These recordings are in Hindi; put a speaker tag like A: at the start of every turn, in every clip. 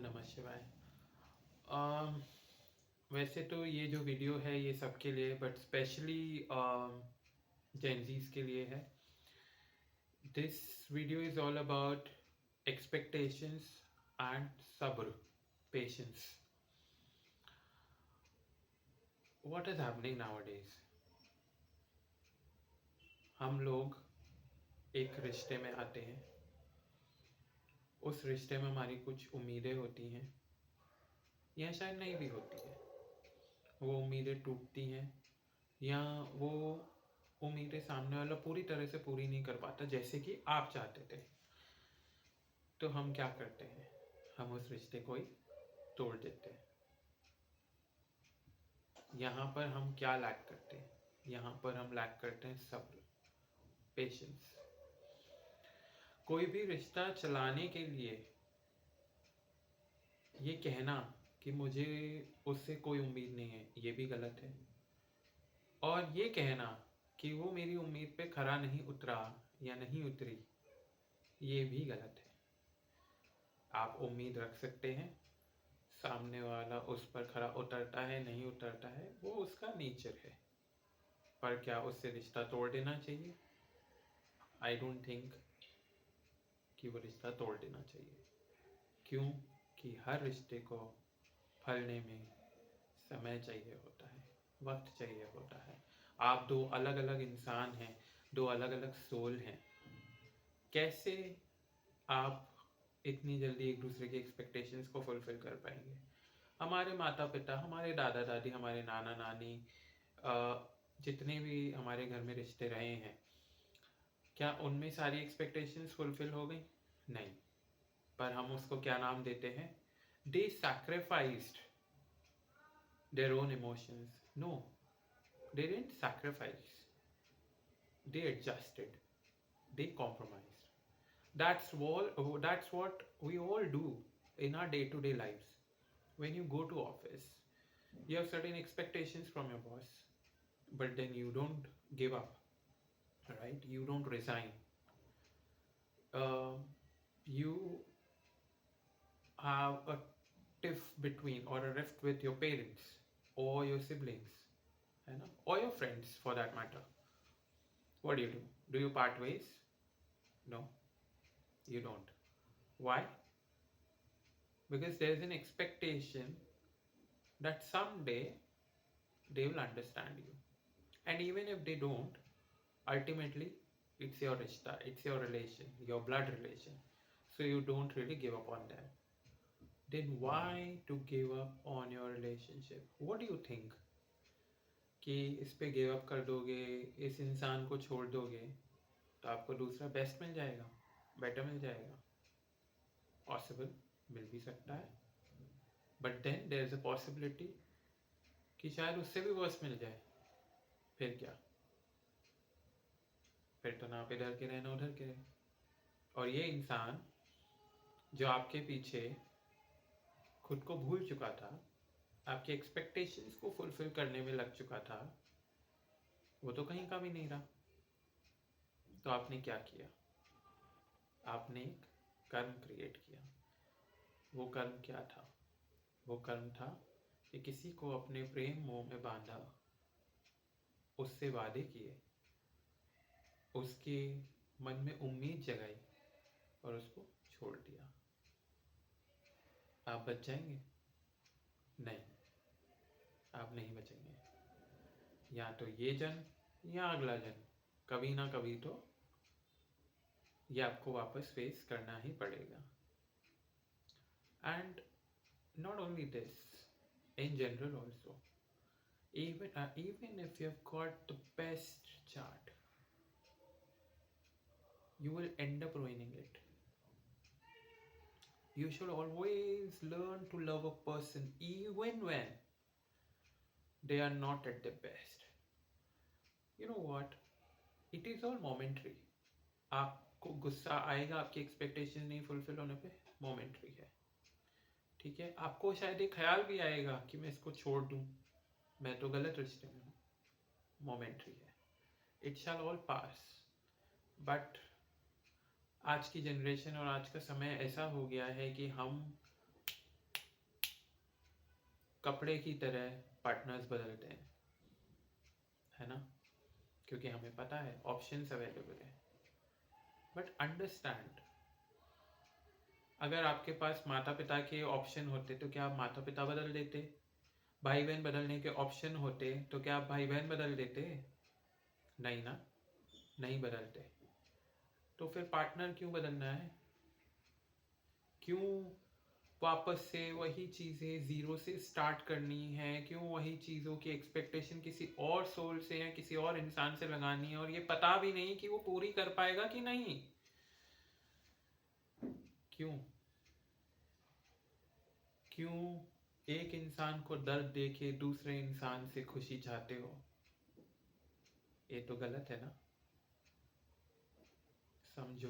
A: नमः शिवाय। अम, वैसे तो ये जो वीडियो है ये सबके लिए बट स्पेशली जेनजीज के लिए है। This video is all about expectations and सब्र, patience. What is happening nowadays? हम लोग एक रिश्ते में आते हैं, उस रिश्ते में हमारी कुछ उम्मीदें होती हैं या शायद नहीं भी होती है। वो उम्मीदें टूटती हैं या वो उम्मीदें सामने वाला पूरी तरह से पूरी नहीं कर पाता जैसे कि आप चाहते थे। तो हम क्या करते हैं? हम उस रिश्ते को ही तोड़ देते हैं। यहाँ पर हम क्या लैक करते हैं? यहाँ पर हम लैक करते हैं सब्र, पेशेंस। कोई भी रिश्ता चलाने के लिए ये कहना कि मुझे उससे कोई उम्मीद नहीं है, ये भी गलत है। और ये कहना कि वो मेरी उम्मीद पे खरा नहीं उतरा या नहीं उतरी, ये भी गलत है। आप उम्मीद रख सकते हैं, सामने वाला उस पर खरा उतरता है नहीं उतरता है वो उसका नेचर है, पर क्या उससे रिश्ता तोड़ देना चाहिए? आई डोंट थिंक कि वो रिश्ता तोड़ देना चाहिए। क्यों? कि हर रिश्ते को फलने में समय चाहिए होता है, वक्त चाहिए होता है। आप दो अलग अलग इंसान हैं, दो अलग अलग सोल हैं। कैसे आप इतनी जल्दी एक दूसरे की एक्सपेक्टेशंस को फुलफिल कर पाएंगे? हमारे माता पिता, हमारे दादा दादी, हमारे नाना नानी, जितने भी हमारे घर में रिश्ते रहे हैं, क्या उनमें सारी एक्सपेक्टेशंस फुलफिल हो गई? नहीं। पर हम उसको क्या नाम देते हैं? They sacrificed their own emotions. No, they didn't sacrifice, they adjusted, they compromised. That's what we all do in our day-to-day lives. When you go to office, you have certain expectations from your boss, but then you don't give up, right? You don't resign. You have a tiff between or a rift with your parents or your siblings, you know, or your friends for that matter. What do? Do you part ways? No, you don't. Why? Because there is an expectation that someday they will understand you, and even if they don't, ultimately it's your rishta, it's your relation, your blood relation, so you don't really give up on them. Then why to give up on your relationship? What do you think? कि इस पे गिव अप कर दोगे, इस इंसान को छोड़ दोगे तो आपको दूसरा बेस्ट मिल जाएगा, बेटर मिल जाएगा? पॉसिबल, मिल भी सकता है, but then there is a possibility कि शायद उससे भी वर्स मिल जाए। फिर क्या? फिर तो ना आप इधर के रहे ना उधर के रहे। और ये इंसान जो आपके पीछे खुद को भूल चुका था, आपके एक्सपेक्टेशंस को फुलफिल करने में लग चुका था, वो तो कहीं का भी नहीं रहा। तो आपने क्या किया? आपने एक कर्म क्रिएट किया। वो कर्म क्या था? वो कर्म था कि किसी को अपने प्रेम मोह में बांधा, उससे वादे किए, उसके मन में उम्मीद जगाई और उसको छोड़ दिया। आप बच जाएंगे? नहीं, आप नहीं बचेंगे। या तो ये जन्म या अगला जन्म, कभी ना कभी तो ये आपको वापस फेस करना ही पड़ेगा। And not only this, in general also, even if you have got the best chart, you will end up ruining it. You should always learn to love a person even when they are not at their best. You know what? It is all momentary. आपको गुस्सा आएगा आपकी एक्सपेक्टेशन नहीं फुलफिल होने पे, मोमेंट्री है, ठीक है। आपको शायद एक ख्याल भी आएगा कि मैं इसको छोड़ दूं, मैं तो गलत रिश्ते में हूँ, मोमेंट्री है। It shall all pass. But आज की जनरेशन और आज का समय ऐसा हो गया है कि हम कपड़े की तरह पार्टनर्स बदलते हैं, है ना, क्योंकि हमें पता है ऑप्शंस अवेलेबल है। बट अंडरस्टैंड, अगर आपके पास माता पिता के ऑप्शन होते तो क्या आप माता पिता बदल देते? भाई बहन बदलने के ऑप्शन होते तो क्या आप भाई बहन बदल देते? नहीं ना, नहीं बदलते। तो फिर पार्टनर क्यों बदलना है? क्यों वापस से वही चीज़ें ज़ीरो से स्टार्ट करनी है? क्यों वही चीज़ों की एक्सपेक्टेशन किसी और सोल से या किसी और इंसान से लगानी है, और ये पता भी नहीं कि वो पूरी कर पाएगा कि नहीं? क्यों? क्यों एक इंसान को दर्द देके दूसरे इंसान से खुशी चाहते हो? ये तो गलत है ना? समझो,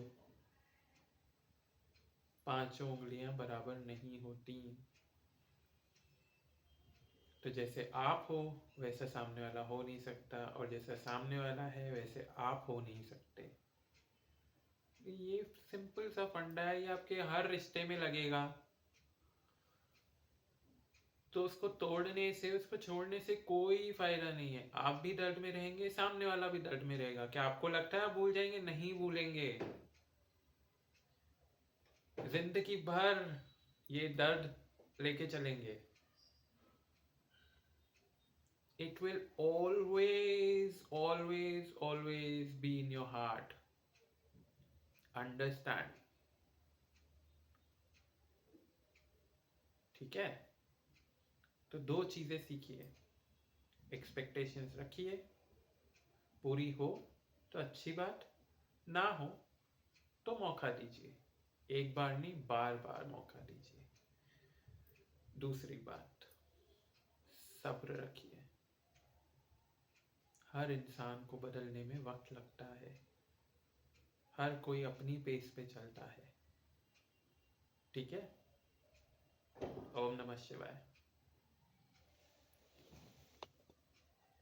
A: पांचों उंगलियां बराबर नहीं होती। तो जैसे आप हो वैसा सामने वाला हो नहीं सकता, और जैसा सामने वाला है वैसे आप हो नहीं सकते। ये सिंपल सा फंडा है, ये आपके हर रिश्ते में लगेगा। तो उसको तोड़ने से, उसको छोड़ने से कोई फायदा नहीं है। आप भी दर्द में रहेंगे, सामने वाला भी दर्द में रहेगा। क्या आपको लगता है आप भूल जाएंगे? नहीं भूलेंगे। जिंदगी भर ये दर्द लेके चलेंगे। It will always, always, always be in your heart. Understand? ठीक है? तो दो चीजें सीखिए। एक्सपेक्टेशंस रखिए, पूरी हो तो अच्छी बात, ना हो तो मौका दीजिए। एक बार नहीं, बार बार मौका दीजिए। दूसरी बात, सब्र रखिए। हर इंसान को बदलने में वक्त लगता है। हर कोई अपनी पेस पे चलता है। ठीक है? ओम नमः शिवाय।